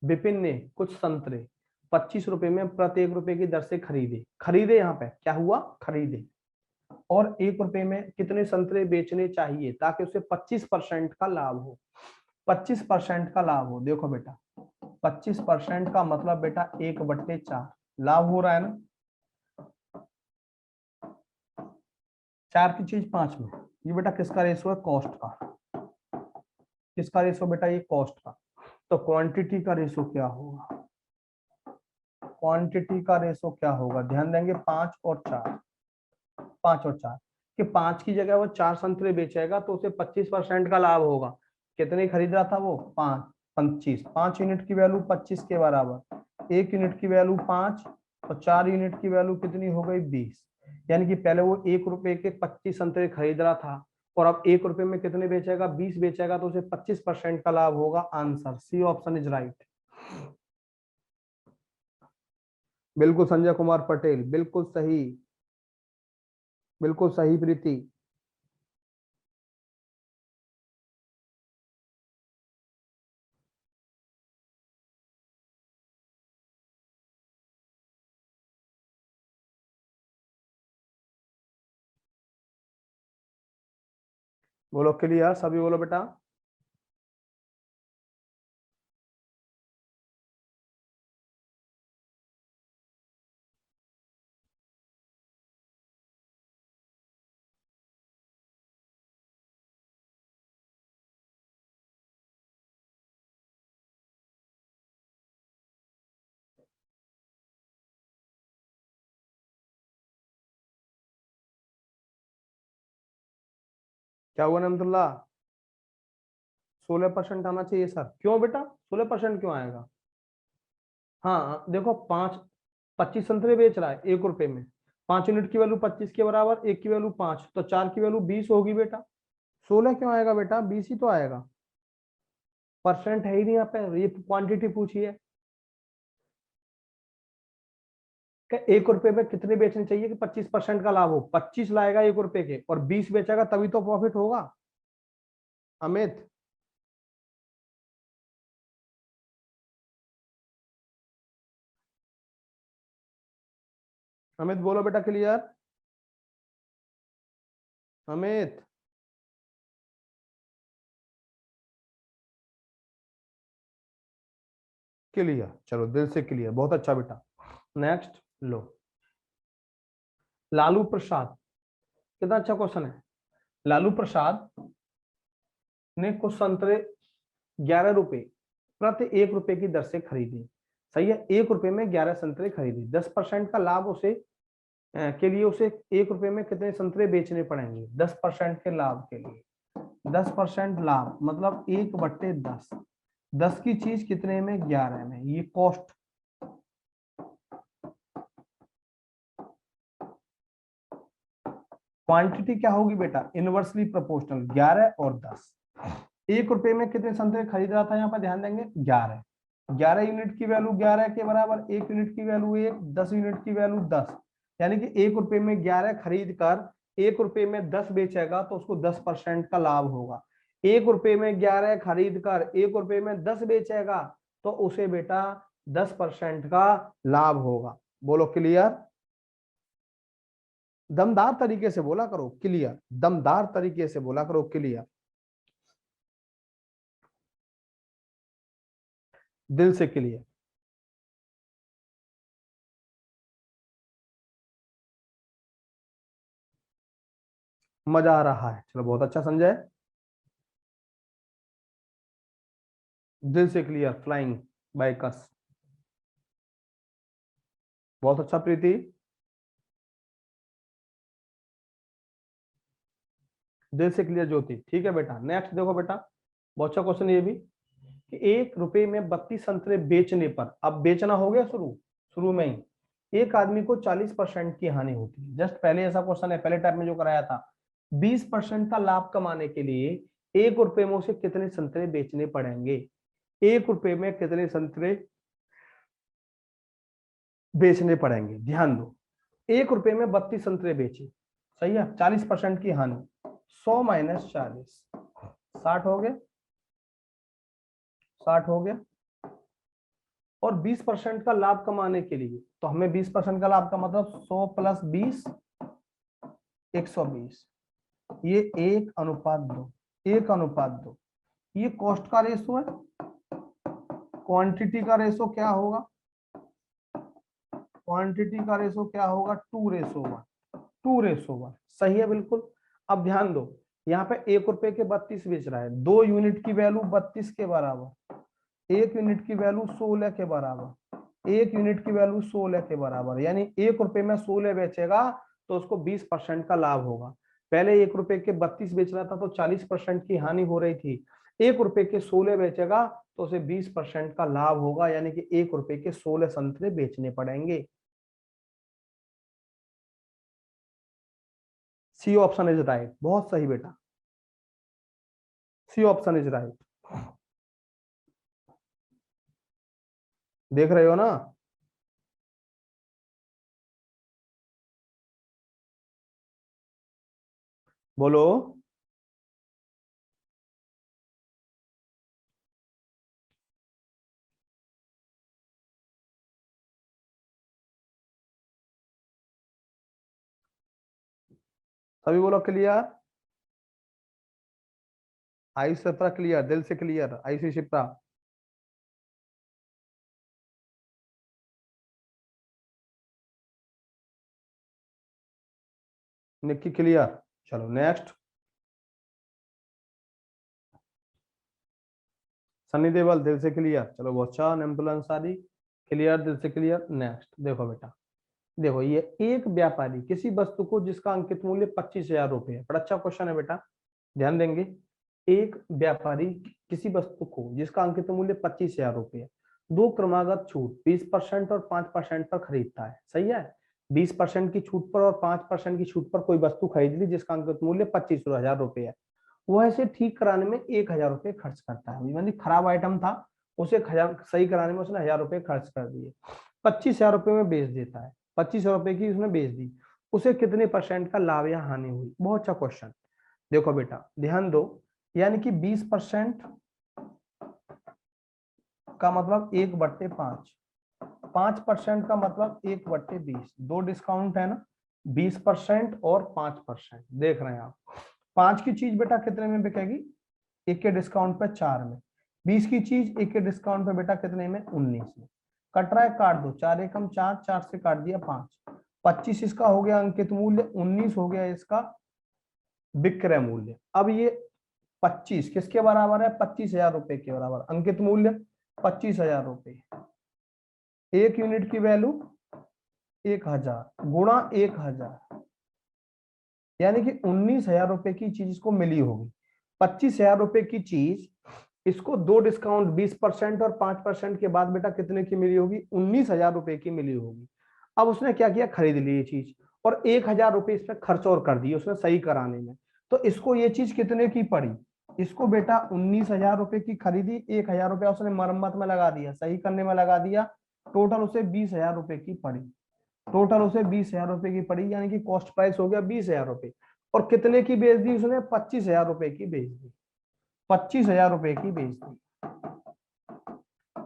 विपिन ने कुछ संतरे 25 रुपए में प्रति 1 रुपए की दर से खरीदे। खरीदे यहाँ पे क्या हुआ? खरीदे। और 1 रुपए में कितने संतरे बेचने चाहिए ताकि उसे 25% का लाभ हो? 25% का लाभ हो। देखो बेटा 25% का मतलब बेटा 1/4 लाभ हो रहा है ना। 4 की चीज 5 में, ये बेटा किसका रेशो है? कॉस्ट का। किसका रेशो बेटा? ये कॉस्ट का। तो क्वांटिटी का रेशो क्या होगा? क्वांटिटी का रेशो क्या होगा? ध्यान देंगे, 5 और 4, 5 और 4, कि 5 की जगह वो 4 संतरे बेचेगा तो उसे 25% का लाभ होगा। कितने खरीद रहा था वो? 5, 25। 5 यूनिट की वैल्यू 25 के बराबर, 1 यूनिट की वैल्यू 5 और 4 यूनिट की वैल्यू कितनी हो गई? 20। यानी कि पहले वो 1 रुपए के 25 संतरे खरीद रहा था और अब 1 रुपए में कितने बेचेगा? 20 बेचेगा तो उसे 25% का लाभ होगा। Answer C option is right. बिल्कुल संजय कुमार पटेल, बिल्कुल सही प्रीति। बोलो क्लियर, सभी बोलो बेटा। क्या हुआ नमतुल्ला? 16% आना चाहिए सर, क्यों बेटा 16% क्यों आएगा? हाँ देखो, 25 संतरे बेच रहा है 1 रुपए में, 5 यूनिट की वैल्यू 25 के बराबर, एक की वैल्यू 5, तो 4 की वैल्यू 20 होगी बेटा। 16 क्यों आएगा बेटा, 20 ही तो आएगा। परसेंट है ही नहीं यहाँ पे, ये क्वांटिटी पूछी है। 1 रुपए में कितने बेचने चाहिए कि 25% का लाभ हो? 25 लाएगा 1 रुपए के और 20 बेचेगा, तभी तो प्रॉफिट होगा। अमित, अमित बोलो बेटा क्लियर। अमित क्लियर, चलो दिल से क्लियर, बहुत अच्छा बेटा। नेक्स्ट लो, लालू प्रसाद, कितना अच्छा क्वेश्चन है। लालू प्रसाद ने कुछ संतरे 11 रुपए प्रति 1 रुपए की दर से खरीदे। सही है, 1 रुपए में 11 संतरे खरीदे, 10% का लाभ उसे के लिए उसे 1 रुपए में कितने संतरे बेचने पड़ेंगे? 10% के लाभ के लिए, 10% लाभ मतलब 1/10। 10 की चीज कितने में? 11 में। ये कॉस्ट, क्वांटिटी क्या होगी बेटा? इनवर्सली प्रोपोर्शनल, 11 और 10। 1 रुपए में कितने संतरे खरीद रहा था? यहाँ पर ध्यान देंगे 11, 11 यूनिट की वैल्यू 11 के बराबर, 1 यूनिट की वैल्यू 1, 10 यूनिट की वैल्यू 10। यानी कि 1 रुपए में 11 खरीद कर 1 रुपए में 10 बेचेगा तो उसको 10% का लाभ होगा। 1 रुपए में 11 खरीद कर 1 रुपए में 10 बेचेगा तो उसे बेटा 10% का लाभ होगा। बोलो क्लियर। दमदार तरीके से बोला करो क्लियर, दमदार तरीके से बोला करो क्लियर, दिल से क्लियर। मजा आ रहा है, चलो बहुत अच्छा संजय, दिल से क्लियर, फ्लाइंग बाइकर्स, बहुत अच्छा प्रीति, दिल से क्लियर ज्योति। ठीक है बेटा, नेक्स्ट देखो बेटा, बहुत अच्छा क्वेश्चन ये भी, कि 1 रुपए में 32 संतरे बेचने पर, अब बेचना हो गया शुरू, शुरू में ही एक आदमी को 40% की हानि होती है। जस्ट पहले ऐसा क्वेश्चन है, पहले टाइप में जो कराया था, 20% का लाभ कमाने के लिए 1 रुपए में उसे कितने संतरे बेचने पड़ेंगे? 1 रुपए में कितने संतरे बेचने पड़ेंगे? ध्यान दो, 1 रुपए में 32 संतरे बेचे, सही है, 40% की हानि, 100 माइनस 40, 60 हो गया, 60 हो गया। और 20% का लाभ कमाने के लिए तो हमें 20% का लाभ का मतलब 100 प्लस 20, 120, ये 1:2, 1:2। ये कॉस्ट का रेशो है, क्वांटिटी का रेशो क्या होगा? क्वांटिटी का रेशो क्या होगा? 2:1, 2:1, सही है बिल्कुल। अब ध्यान दो, यहाँ पे 1 रुपए के 32 बेच रहा है, 2 यूनिट की वैल्यू 32 के बराबर, 1 यूनिट की वैल्यू 16 के बराबर, 1 यूनिट की वैल्यू 16 के बराबर, यानी 1 रुपए में 16 बेचेगा तो उसको 20% का लाभ होगा। पहले 1 रुपए के 32 बेच रहा था तो 40% की हानि हो रही थी, 1 रुपए के 16 बेचेगा तो उसे 20% का लाभ होगा, यानी कि 1 रुपए के 16 संतरे बेचने पड़ेंगे। सी ऑप्शन इज राइट, बहुत सही बेटा, सी ऑप्शन इज राइट। देख रहे हो ना? बोलो। सभी बोलो क्लियर। आई शिप्रा क्लियर, दिल से क्लियर, आई सी शिप्रा। निक्की क्लियर। चलो नेक्स्ट। सनी देवल दिल से क्लियर, चलो बहुत अच्छा। निम्पल अंसारी क्लियर, दिल से क्लियर। नेक्स्ट देखो बेटा, देखो ये एक व्यापारी किसी वस्तु को जिसका अंकित मूल्य 25,000 रुपये है, बड़ा अच्छा क्वेश्चन है बेटा, ध्यान देंगे। एक व्यापारी किसी वस्तु को जिसका अंकित मूल्य 25,000 रुपये है, दो क्रमागत छूट 20% और 5% पर खरीदता है, सही है। 20% की छूट पर और 5% की छूट पर कोई वस्तु खरीद ली जिसका अंकित मूल्य 25,000 रुपये है। वह इसे ठीक कराने में 1,000 रुपये खर्च करता है, मतलब खराब आइटम था, उसे सही कराने में उसने 1,000 रुपये खर्च कर दिए। 25,000 रुपये में बेच देता है, 25,000 रुपये की उसने बेच दी, उसे कितने परसेंट का लाभ या हानि हुई। बहुत अच्छा क्वेश्चन। देखो बेटा ध्यान दो, यानी कि 20% का मतलब 1/5, 5% का मतलब 1/20, दो डिस्काउंट है ना, 20% और 5%। देख रहे हैं आप, 5 की चीज बेटा कितने में बिकेगी, एक के डिस्काउंट पे 4 में। 20 की चीज एक के डिस्काउंट पे बेटा कितने में, 19 में। कट रहा है, काट दो, 4 एकम 4, 4 से काट दिया 5, 25 इसका हो गया अंकित मूल्य, 19 हो गया इसका विक्रय मूल्य। अब ये 25 किसके बराबर है, 25,000 रुपए के बराबर। अंकित मूल्य 25,000 रुपए, एक यूनिट की वैल्यू 1,000 गुणा 1,000, यानी कि 19,000 रुपए की चीज इसको मिली होगी। 25,000 रुपए की चीज इसको दो डिस्काउंट 20% और 5% के बाद बेटा कितने की मिली होगी, 19,000 रुपए की मिली होगी। अब उसने क्या किया, खरीद ली ये चीज और 1,000 रुपए इस पर खर्च और कर दिए उसने सही कराने में। तो इसको ये चीज कितने की पड़ी, इसको बेटा 19,000 रुपए की खरीदी, 1,000 रुपया उसने मरम्मत में लगा दिया, सही करने में लगा दिया, टोटल उसे 20,000 रुपए की पड़ी। टोटल उसे 20,000 रुपए की पड़ी, यानी कि कॉस्ट प्राइस हो गया 20,000 रुपए। और कितने की बेच दी उसने, 25,000 रुपए की बेच दी, 25,000 रुपए की बेच दी,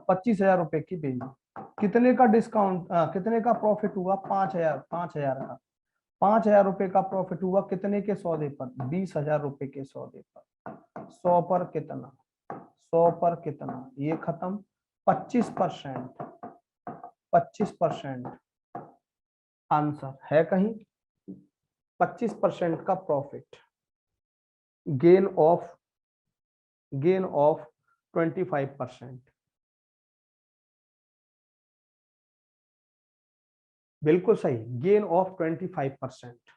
25,000 रुपए की बेच दी। कितने का डिस्काउंट, कितने का प्रॉफिट हुआ, 5,000, 5,000 का, 5,000 रुपए का प्रॉफिट हुआ कितने के सौदे पर, 20,000 रुपए के सौदे पर। 100 पर कितना, 100 पर कितना, ये खत्म। 25%, 25% आंसर है कहीं, 25% का profit, gain of, gain of 25%। बिल्कुल सही, गेन ऑफ 25%।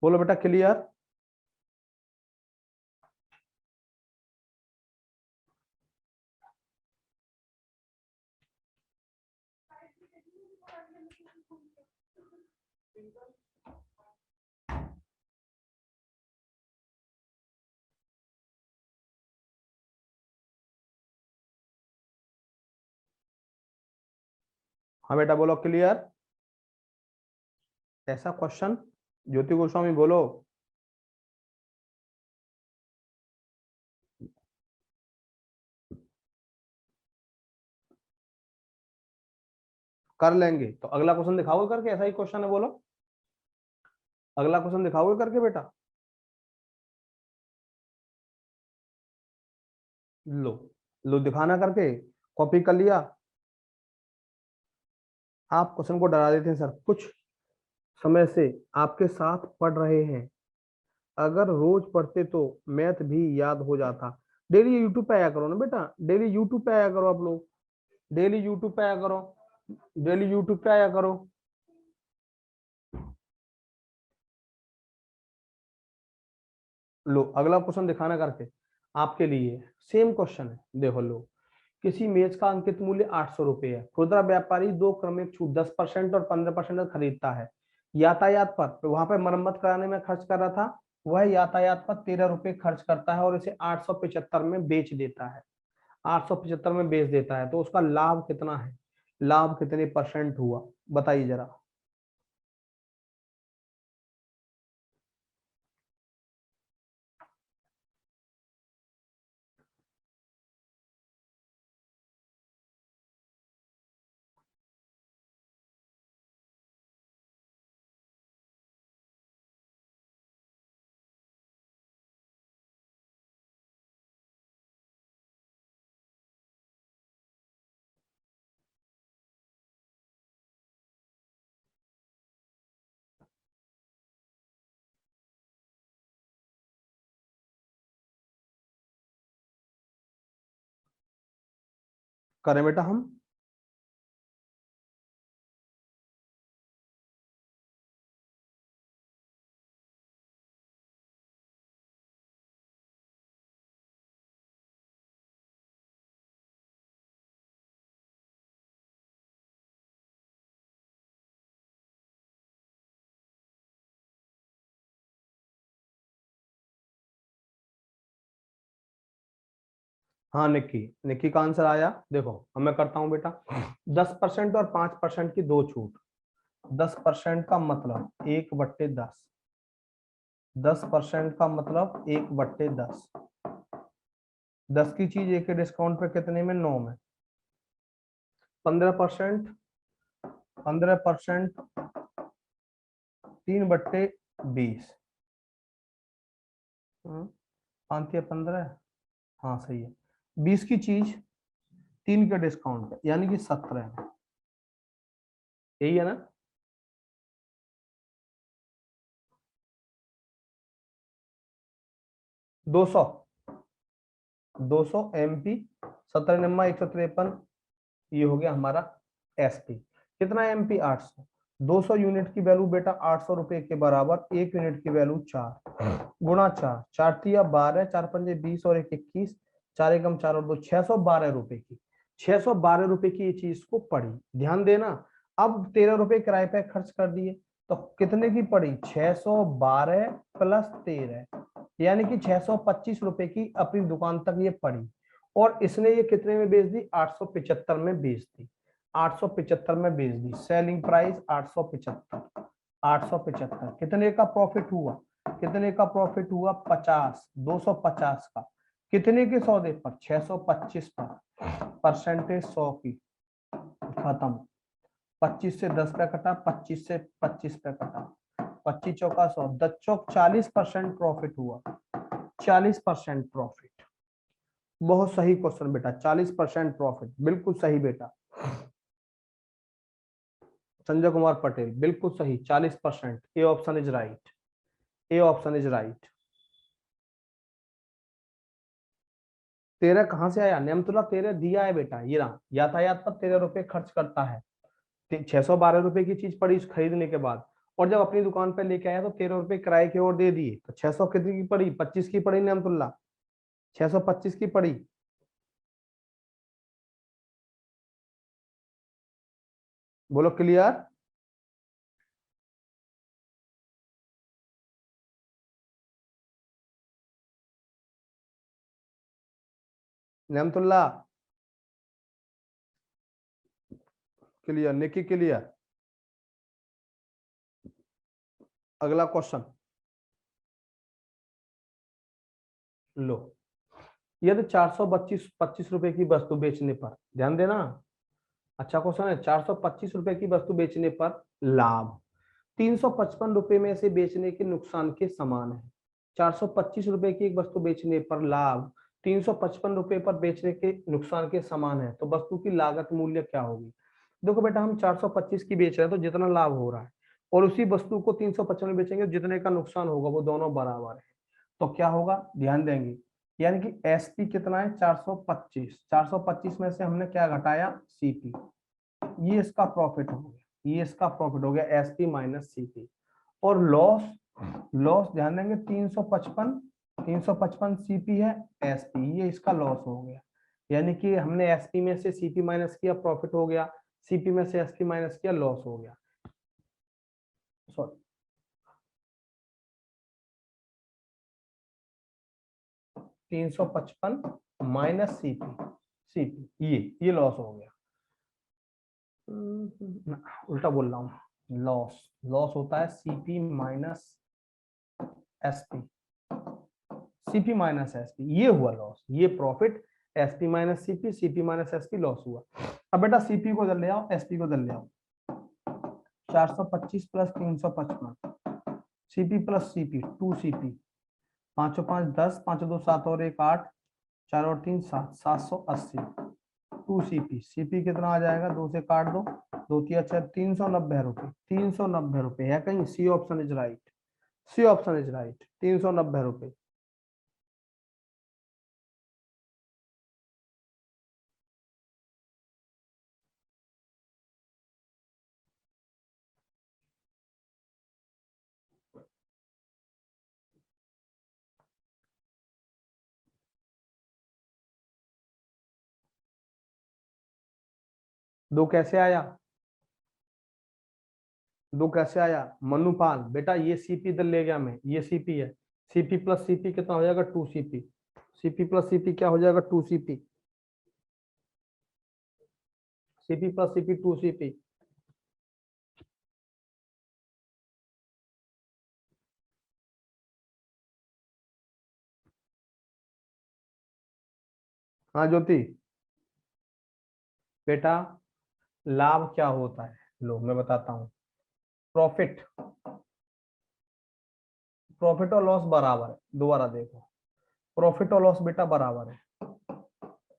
बोलो बेटा क्लियर। हाँ बेटा बोलो क्लियर। ऐसा क्वेश्चन, ज्योति गोस्वामी बोलो। कर लेंगे तो अगला क्वेश्चन दिखाओगे करके, ऐसा ही क्वेश्चन है, बोलो अगला क्वेश्चन दिखाओगे करके बेटा। लो, लो दिखाना करके, कॉपी कर लिया। आप क्वेश्चन को डरा देते हैं सर, कुछ समय से आपके साथ पढ़ रहे हैं, अगर रोज पढ़ते तो मैथ भी याद हो जाता। डेली यूट्यूब पे आया करो ना बेटा, डेली यूट्यूब पे आया करो आप लोग, डेली यूट्यूब पे आया करो, डेली यूट्यूब पे आया करो। लो अगला क्वेश्चन दिखाना करके, आपके लिए सेम क्वेश्चन है, देखो लो। किसी मेज का अंकित मूल्य 800 रुपये है, खुदरा व्यापारी दो क्रमिक छूट 10% और 15% खरीदता है। यातायात पर वहां पर मरम्मत कराने में खर्च कर रहा था, वह यातायात पर 13 रुपये खर्च करता है और इसे 875 में बेच देता है, 875 में बेच देता है, तो उसका लाभ कितना है। लाभ कितने परसेंट हुआ, बताइए जरा। करें बेटा हम। हाँ निक्की, निक्की का आंसर आया। देखो अब मैं करता हूँ बेटा, 10% और 5% की दो छूट। 10% का मतलब 1/10, 10% का मतलब 1/10, 10 की चीज एक डिस्काउंट पे कितने में, 9 में। 15%, 15% 3/20, 5 या 15, हाँ सही है। 20 की चीज 3 का डिस्काउंट है, यानी कि 17 में। यही है ना। 200, 200 MP, 17 × 153, ये हो गया हमारा SP। कितना MP, 800। 200 यूनिट की वैल्यू बेटा 800 रुपए के बराबर, 1 यूनिट की वैल्यू 4 गुणा 4, 4×3 = 12, 4×5 = 20 और 1 21, 4 × 4 और 2 612 रुपए की, 612 रुपए की ये चीज को पड़ी। ध्यान देना, अब 13 रुपए किराए पे खर्च कर दिए, तो कितने की पड़ी, 612 + 13, यानी कि 625 रुपए की अपनी दुकान तक ये पड़ी। और इसने ये कितने में बेच दी, 875 में बेच दी, 875 में बेच दी। सेलिंग प्राइस 875, 875 कितने का प्रॉफिट हुआ, कितने का प्रॉफिट हुआ, 50, 250 का। कितने के सौदे पर, 625 पर। परसेंटेज 100 की, खत्म। 25 से 10 पे कटा, 25 से 25 पे कटा, 25 चौका 100, 10 चौक 40% प्रॉफिट हुआ, 40% प्रॉफिट। बहुत सही क्वेश्चन बेटा, 40% प्रॉफिट, बिल्कुल सही बेटा। संजय कुमार पटेल बिल्कुल सही, 40%। A option is right, A option is right. 13 कहां से आया, नेमतुल्ला 13 दिया है बेटा, ये रहा, यातायात पर 13 रुपए खर्च करता है। 612 रुपए की चीज पड़ी खरीदने के बाद, और जब अपनी दुकान पे लेके आया तो 13 रुपए किराए की ओर दे दिए, तो 600 कितनी की पड़ी, 25 की पड़ी नेमतुल्ला, 625 की पड़ी। बोलो क्लियर। नेमतुल्ला क्लियर, निकी क्लियर। अगला क्वेश्चन लो। यदि 425 रुपए की वस्तु बेचने पर, ध्यान देना, अच्छा क्वेश्चन है, 425 रुपए की वस्तु बेचने पर लाभ 355 रुपए में से बेचने के नुकसान के समान है। 425 रुपए की एक वस्तु बेचने पर लाभ 355 रुपए पर बेचने के नुकसान के समान है, तो वस्तु की लागत मूल्य क्या होगी। देखो बेटा, हम 425 की बेच रहे हैं तो जितना लाभ हो रहा है, और उसी वस्तु को 355 में बेचेंगे, जितने का नुकसान होगा वो दोनों बराबर है, तो क्या होगा, ध्यान देंगे। यानी कि एसपी कितना है, 425, 425 में से हमने क्या घटाया, सीपी, ये इसका प्रॉफिट हो गया, ये इसका प्रॉफिट हो गया, एसपी माइनस सीपी। और लॉस, लॉस ध्यान देंगे, 355, 355 सीपी है, एसपी, ये इसका लॉस हो गया। यानी कि हमने एसपी में से सीपी माइनस किया, प्रॉफिट हो गया, सीपी में से एसपी माइनस किया, लॉस हो गया। सॉरी, 355 माइनस सीपी, सीपी ये लॉस हो गया। उल्टा बोल रहा हूँ। लॉस लॉस होता है CP minus SP, CP minus SP, ये हुआ लॉस, ये profit. SP minus CP, CP minus SP, loss हुआ। अब बेटा सीपी को इधर ले आओ, एसपी को इधर ले आओ। 425 plus 355, CP plus CP 2 CP, 5 और 5 10, 5 और 2 7 और 1 8, 4 और 3 7, 780 2 सीपी। सीपी कितना आ जाएगा, 2 से काट दो, 2 3 अच्छा 390 रुपए, 390 रुपए है कहीं। C option is right, C option is right, 390 रुपए। दो कैसे आया, दो कैसे आया मनुपाल? बेटा ये सीपी इधर ले गया मैं, ये सीपी है। सीपी प्लस सीपी कितना हो जाएगा, 2 सीपी। सीपी प्लस सीपी क्या हो जाएगा, 2 CP. CP plus CP 2 CP. हाँ ज्योति बेटा, लाभ क्या होता है, लो मैं बताता हूँ। प्रॉफिट, प्रॉफिट और लॉस बराबर है, दोबारा देखो। प्रॉफिट और लॉस बेटा बराबर है,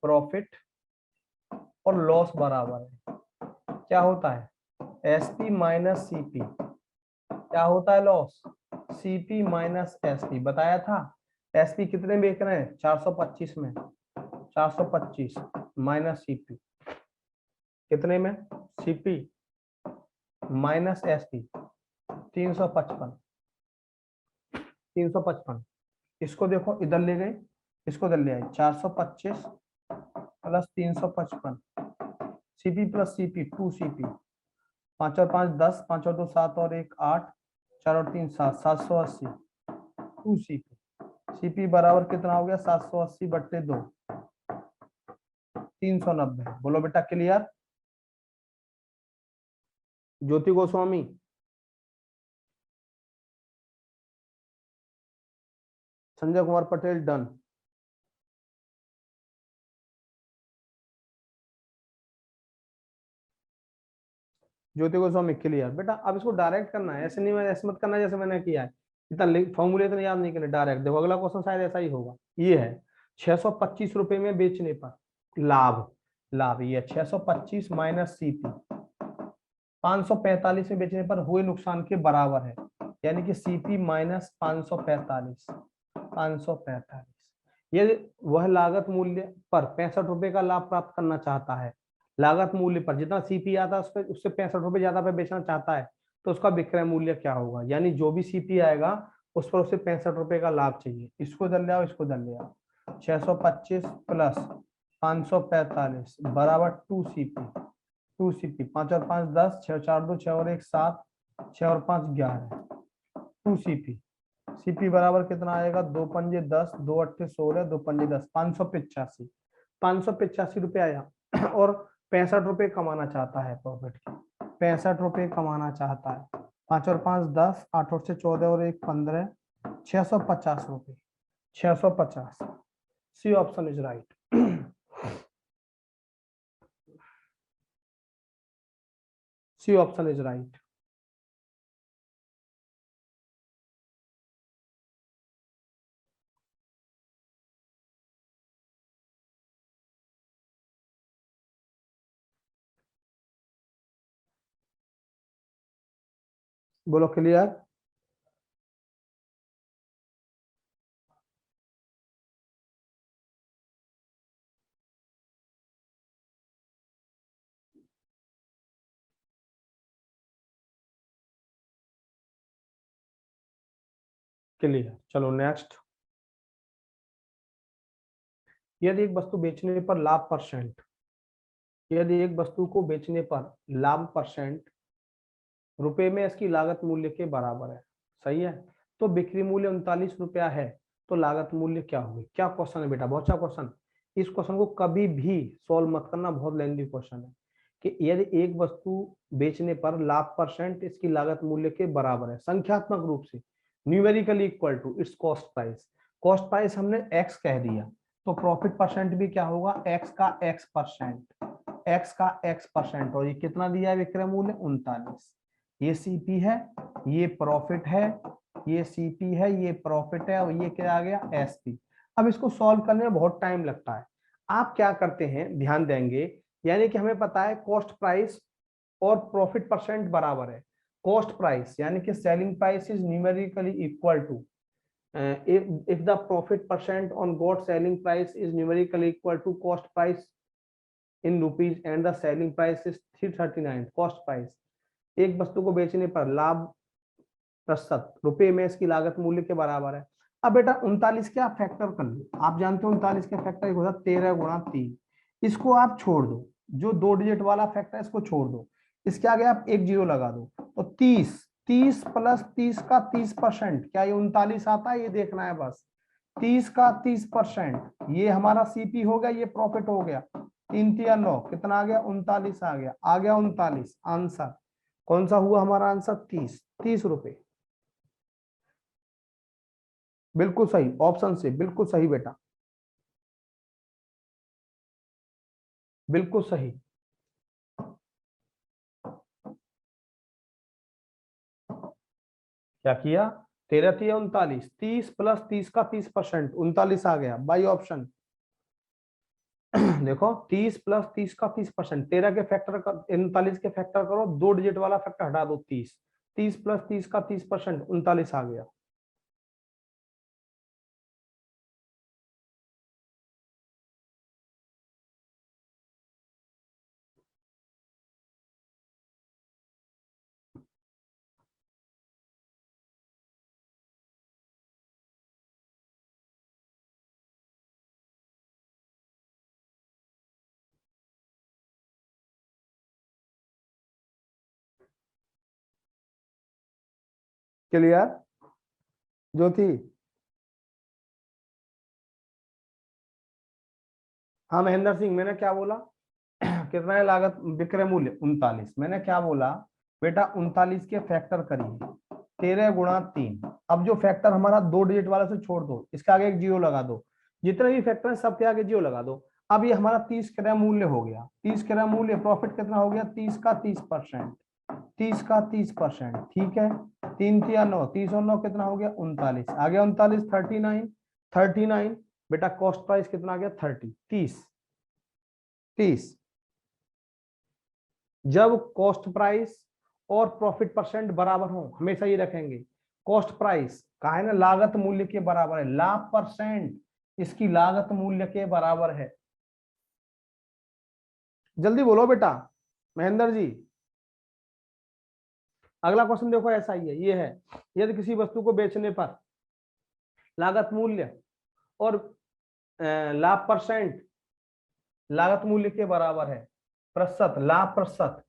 प्रॉफिट और लॉस बराबर है। क्या होता है, एसपी माइनस सीपी। क्या होता है लॉस, सीपी माइनस एसपी, बताया था। एसपी कितने बेच रहे हैं, 425 में, 425 माइनस सीपी कितने में, सीपी माइनस एसपी 355, 355। इसको देखो इधर ले गए, इसको इधर ले आए, 425 plus 355, CP plus CP 2 CP, 5 और 5 10, 5 और 2 7 और 1 8, 4 और 3 7, 780 2 सीपी। सीपी बराबर कितना हो गया, 780 बट्टे 2, 390। बोलो बेटा क्लियर। ज्योति गोस्वामी, संजय कुमार पटेल डन। ज्योति गोस्वामी क्लियर। बेटा अब इसको डायरेक्ट करना है, ऐसे नहीं, मैं ऐसे मत करना जैसे मैंने किया है। इतना फॉर्मूले तो याद नहीं करना, डायरेक्ट देखो अगला क्वेश्चन शायद ऐसा ही होगा। ये है 625 रुपए में बेचने पर लाभ, लाभ ये 625 माइनस सीपी 545 में बेचने पर हुए नुकसान के बराबर है, यानी कि सीपी माइनस 545, 545। ये वह लागत मूल्य पर 65 रुपए का लाभ प्राप्त करना चाहता है। लागत मूल्य पर जितना सीपी आता है उस पर, उससे 65 रुपए ज्यादा पे बेचना चाहता है, तो उसका विक्रय मूल्य क्या होगा, यानी जो भी सीपी आएगा उस पर उसे 65 रुपए का लाभ चाहिए। इसको दल ले आओ, इसको दल ले आओ। 625 प्लस 545 बराबर 2 सीपी, 2 सीपी, 5 और 5 10, 6 4 2 6 और 1 7, 6 और 5 11, 2 सीपी। सीपी बराबर कितना आएगा, 2 पंजे 10, 2 अट्ठे 16, 2 पंजे 10, 585, 585 रुपये आया। और 65 रुपए कमाना चाहता है प्रॉफिट के, 65 रुपए कमाना चाहता है। 5 और 5 10, 8 और 14 और 1 15, 650 रुपये, 650। C option is right, C option is right. बोलो क्लियर। क्लियर, चलो नेक्स्ट। यदि एक वस्तु बेचने पर लाभ परसेंट, यदि एक वस्तु को बेचने पर लाभ परसेंट रुपए में इसकी लागत मूल्य के बराबर है, सही है। तो बिक्री मूल्य 39 रुपया है, तो लागत मूल्य क्या होगी। क्या क्वेश्चन है बेटा, बहुत अच्छा क्वेश्चन। इस क्वेश्चन को कभी भी सॉल्व मत करना, बहुत लेंथी क्वेश्चन है। कि यदि एक वस्तु बेचने पर लाभ परसेंट इसकी लागत मूल्य के बराबर है, संख्यात्मक रूप से, numerically equal to its cost price. Cost price हमने एक्स कह दिया, तो प्रॉफिट परसेंट भी क्या होगा, एक्स का एक्स परसेंट, एक्स का एक्स परसेंट। और ये कितना दिया है विक्रय मूल्य 39। ये सीपी है, ये प्रॉफिट है, ये सीपी है, ये प्रॉफिट है, और ये क्या आ गया, एसपी। अब इसको सॉल्व करने में बहुत टाइम लगता है। आप क्या करते हैं, ध्यान देंगे, यानी कि हमें पता है कॉस्ट प्राइस और प्रॉफिट परसेंट बराबर है। कॉस्ट प्राइस यानी कि selling price is numerically equal to, if the profit percent on got selling price is numerically equal to cost price in rupees and the selling price is 339, cost price, एक वस्तु को बेचने पर लाभ प्रतिशत रुपए में इसकी लागत मूल्य के बराबर है। अब बेटा 39 के आप फैक्टर कर लो, आप जानते हो 39 के फैक्टर एक होता है 13 गुणा 3, इसको आप छोड़ दो, जो 2 डिजिट वाला फैक्टर इसको छोड़ दो, इसके आगे आप एक जीरो लगा दो, तो 30, 30 प्लस 30 का 30%, क्या ये 39 आता है, ये देखना है बस। 30 का 30%, ये हमारा सीपी हो गया, ये प्रॉफिट हो गया, 3 3 9, कितना आ गया, 39 आ गया, 39 आंसर। कौन सा हुआ हमारा आंसर, 30, 30 रुपए। बिल्कुल सही, ऑप्शन से बिल्कुल सही बेटा, बिल्कुल सही। क्या किया, 13 थी 39, 30 प्लस 30 का 30%, 39 आ गया बाई ऑप्शन। देखो 30 प्लस 30 का 30%, 13 के फैक्टर का 39 के फैक्टर करो, 2 डिजिट वाला फैक्टर हटा दो, 30, 30 प्लस 30 का 30%, 39 आ गया। क्लियर ज्योति? हाँ महेंद्र सिंह, मैंने क्या बोला, कितना है लागत विक्रय मूल्य 39, मैंने क्या बोला बेटा, 39 के फैक्टर करिए, 13 गुणा 3। अब जो फैक्टर हमारा 2 डिजिट वाला से छोड़ दो, इसके आगे एक जीरो लगा दो, जितने भी फैक्टर है सबके आगे जीरो लगा दो। अब ये हमारा 30 क्रय मूल्य हो गया, 30 क्रय मूल्य, प्रॉफिट कितना हो गया, 30 का 30%, 30 का 30%, ठीक है, 3 3 9, 30 और 9 कितना हो गया, 39 आ गया, 39 39, 39 बेटा, कॉस्ट प्राइस कितना आ गया, 30, 30, 30। जब कॉस्ट प्राइस और प्रॉफिट परसेंट बराबर हो, हमेशा ये रखेंगे, कॉस्ट प्राइस का है ना लागत मूल्य के बराबर है, लाभ परसेंट इसकी लागत मूल्य के बराबर है। जल्दी बोलो बेटा महेंद्र जी। अगला क्वेश्चन देखो, ऐसा ही है, ये है, यदि किसी वस्तु को बेचने पर लागत मूल्य और लाभ परसेंट लागत मूल्य के बराबर है, प्रतिशत, लाभ प्रतिशत,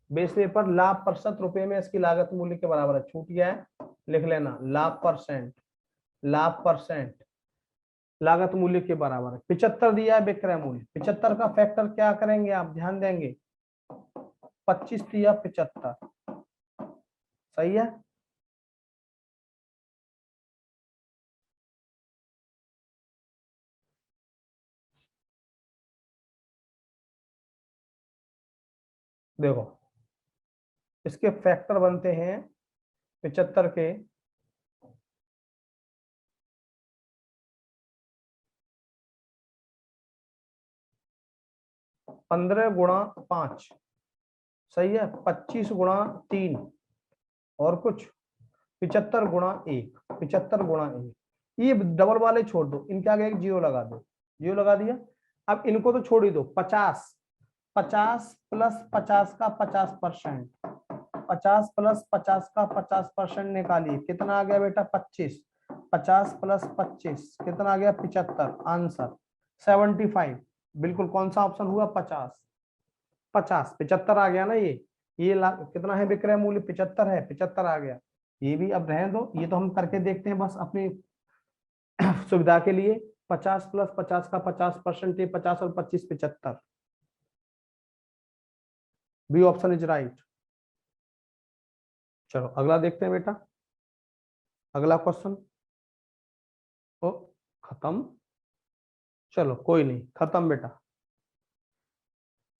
बेचने पर लाभ प्रतिशत रुपए में इसकी लागत मूल्य के बराबर है, छूट गया है, लिख लेना, लाभ परसेंट, लाभ परसेंट लागत मूल्य के बराबर है। 75 दिया है विक्रय मूल्य, 75 का फैक्टर क्या करेंगे आप, ध्यान देंगे, 25 दिया 75, सही है। देखो इसके फैक्टर बनते हैं 75 के, 15 गुणा 5, सही है, 25 गुणा 3, और कुछ 75 गुणा 1, 75 गुणा 1, ये डबल वाले छोड़ दो, इनके आगे एक जीरो लगा दो, जीरो लगा दिया। अब इनको तो छोड़ ही दो, 50, 50 प्लस 50 का 50%, 50 प्लस 50 का 50% निकालिए, कितना आ गया बेटा, 25, 50 प्लस 25 कितना आ गया, 75, आंसर 75। बिल्कुल, कौन सा ऑप्शन हुआ, 50, 50, 75 आ गया ना ये कितना है विक्रय मूल्य, 75 है, 75 आ गया। ये भी अब रहने दो, ये तो हम करके देखते हैं बस अपनी सुविधा के लिए। 50 प्लस 50 का 50%, 50 और 25 75, बी ऑप्शन इज राइट। चलो अगला देखते हैं बेटा, अगला क्वेश्चन। ओ खत्म, चलो कोई नहीं, खत्म बेटा,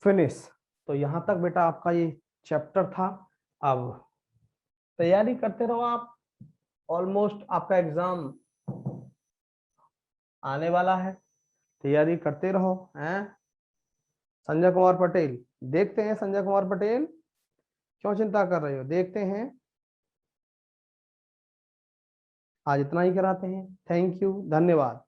फिनिश। तो यहां तक बेटा आपका ये चैप्टर था। अब तैयारी करते रहो आप, ऑलमोस्ट आपका एग्जाम आने वाला है, तैयारी करते रहो हैं। संजय कुमार पटेल, देखते हैं संजय कुमार पटेल, क्यों चिंता कर रहे हो, देखते हैं। आज इतना ही कराते हैं, थैंक यू, धन्यवाद।